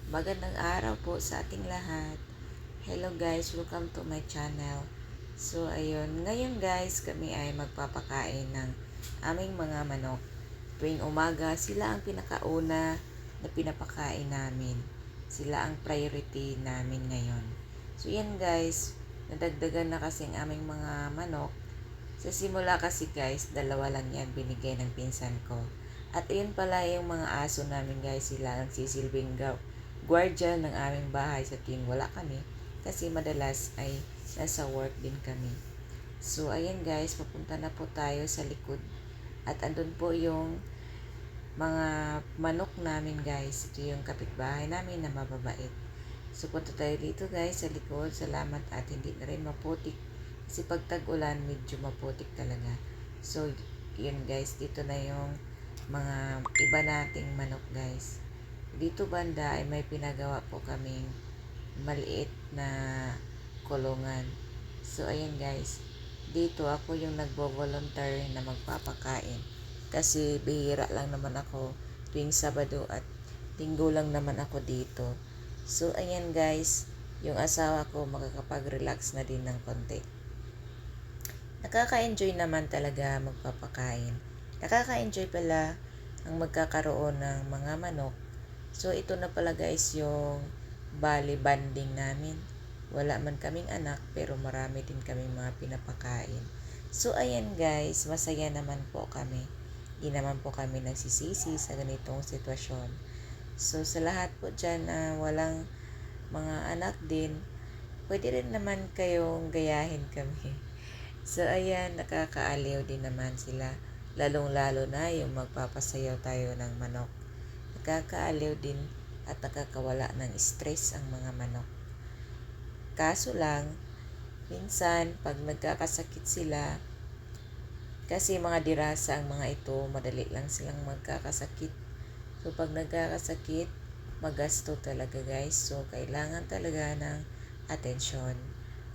Magandang araw po sa ating lahat. Hello guys, welcome to my channel. So ayun, ngayon guys, kami ay magpapakain ng aming mga manok. Tuwing umaga, sila ang pinakauna na pinapakain namin. Sila ang priority namin ngayon. So yan guys, nadagdagan na kasi ang aming mga manok. Sa simula kasi guys, 2 lang yan binigay ng pinsan ko. At ayun pala yung mga aso namin guys, sila ang sisilbing guardian ng aming bahay sa tuwing wala kami. Kasi madalas ay nasa work din kami. So ayan guys, papunta na po tayo sa likod. At andun po yung mga manok namin guys. Ito yung kapitbahay namin na mababait. So punta tayo dito guys sa likod. Salamat at hindi na rin maputik. Kasi pag tag-ulan, medyo maputik talaga. So yun guys, dito na yung mga iba nating manok guys. Dito banda ay may pinagawa po kaming maliit na kulungan. So ayan guys, dito ako yung nagbo-volunteer na magpapakain. Kasi bihira lang naman ako tuwing Sabado at Linggo lang naman ako dito. So ayan guys, yung asawa ko makakapag-relax na din ng konti. Nakaka-enjoy naman talaga magpapakain. Nakaka-enjoy pala ang magkakaroon ng mga manok. So ito na pala guys yung bali banding namin. Wala man kaming anak pero marami din kaming mga pinapakain. So ayan guys, masaya naman po kami. Di naman po kami nagsisisi sa ganitong sitwasyon. So sa lahat po dyan na walang mga anak din, pwede rin naman kayong gayahin kami. So ayan, nakakaaliw din naman sila. Lalong-lalo na yung magpapasayaw tayo ng manok. Nakakaaliw din at nakakawala ng stress ang mga manok. Kaso lang, minsan pag nagkakasakit sila, kasi mga dirasa ang mga ito, madali lang silang magkakasakit. So pag nagkakasakit, magasto talaga guys. So kailangan talaga ng atensyon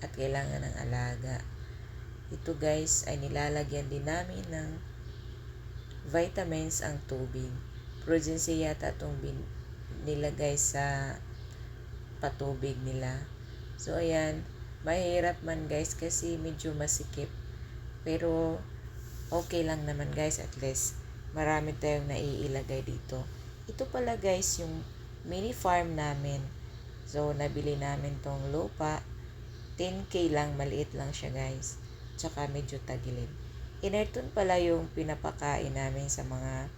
at kailangan ng alaga. Ito guys ay nilalagyan din namin ng vitamins ang tubig. Progency yata itong nilagay sa patubig nila. So ayan, mahirap man guys kasi medyo masikip. Pero okay lang naman guys, at least marami tayong naiilagay dito. Ito pala guys yung mini farm namin. So nabili namin tong lupa. 10k lang, maliit lang siya guys. Tsaka medyo tagilid. Inerton pala yung pinapakain namin sa mga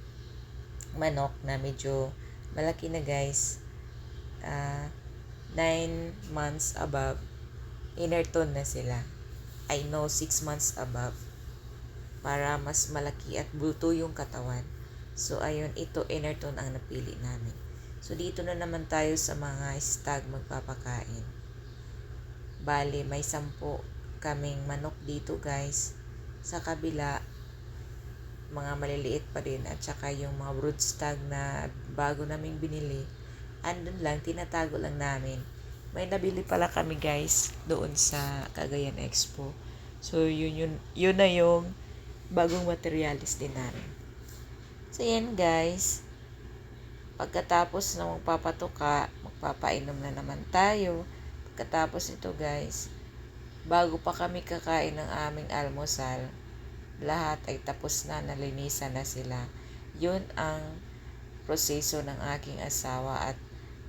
manok na medyo malaki na guys. 9 months above. Inerton na sila. I know 6 months above. Para mas malaki at buto yung katawan. So ayun, ito inerton ang napili namin. So dito na naman tayo sa mga stag magpapakain. Bali, may 10 kaming manok dito guys. Sa kabila, mga maliliit pa din at saka yung mga brood stag na bago naming binili, andun lang, tinatago lang namin. May nabili pala kami guys doon sa Cagayan Expo. So yun na yung bagong materialis din namin. So yan guys, pagkatapos na magpapatuka, magpapainom na naman tayo. Pagkatapos ito guys, bago pa kami kakain ng aming almusal, lahat ay tapos na, nalinisan na sila. Yun ang proseso ng aking asawa at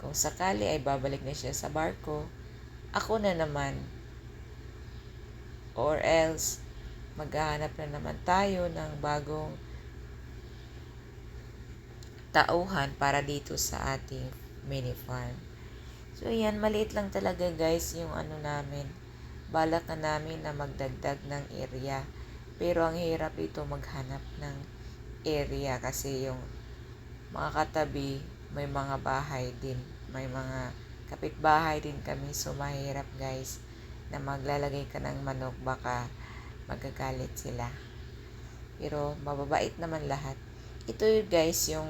kung sakali ay babalik na siya sa barko, ako na naman. Or else, maghahanap na naman tayo ng bagong tauhan para dito sa ating mini farm. So yan, maliit lang talaga guys yung ano namin. Balak na namin na magdagdag ng area. Pero ang hirap ito maghanap ng area kasi yung mga katabi, may mga bahay din. May mga kapitbahay din kami. So mahirap guys na maglalagay ka ng manok, baka magagalit sila. Pero mababait naman lahat. Ito guys yung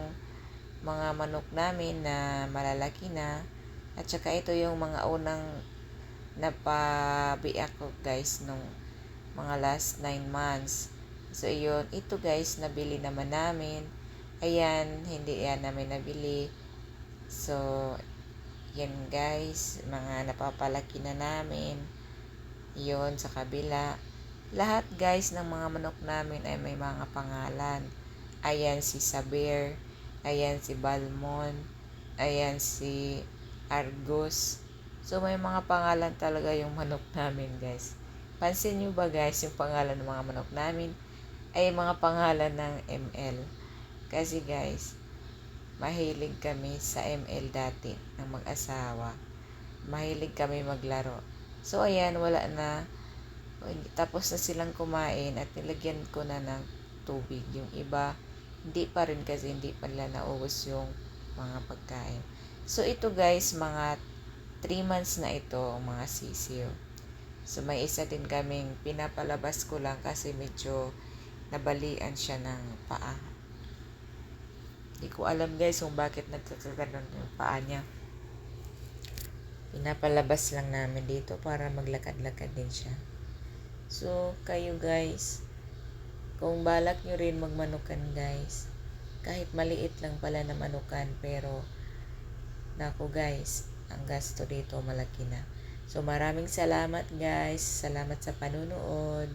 mga manok namin na malalaki na. At saka ito yung mga unang napabiak ko guys nung mga last 9 months. So yun, ito guys nabili naman namin. Ayan, hindi yan namin nabili. So Yan guys, mga napapalaki na namin. Yon sa kabila. Lahat guys ng mga manok namin ay may mga pangalan. Ayan si Saber, ayan si Balmon, ayan si Argus. So may mga pangalan talaga yung manok namin guys. Pansin nyo ba guys yung pangalan ng mga manok namin ay mga pangalan ng ML. Kasi guys, mahilig kami sa ML dati ng mag-asawa. Mahilig kami maglaro. So ayan, wala na. Tapos na silang kumain at nilagyan ko na ng tubig. Yung iba, hindi pa rin kasi hindi pa nila naubos yung mga pagkain. So ito guys, mga 3 months na ito, mga sisiyo. So may isa din kaming pinapalabas ko lang kasi medyo nabalian siya ng paa. Hindi ko alam guys kung bakit nagkakaganon yung paa niya. Pinapalabas lang namin dito para maglakad-lakad din siya. So, kayo guys, kung balak nyo rin magmanukan guys, kahit maliit lang pala na manukan, pero, naku guys, ang gasto dito malaki na. So, maraming salamat guys. Salamat sa panunood.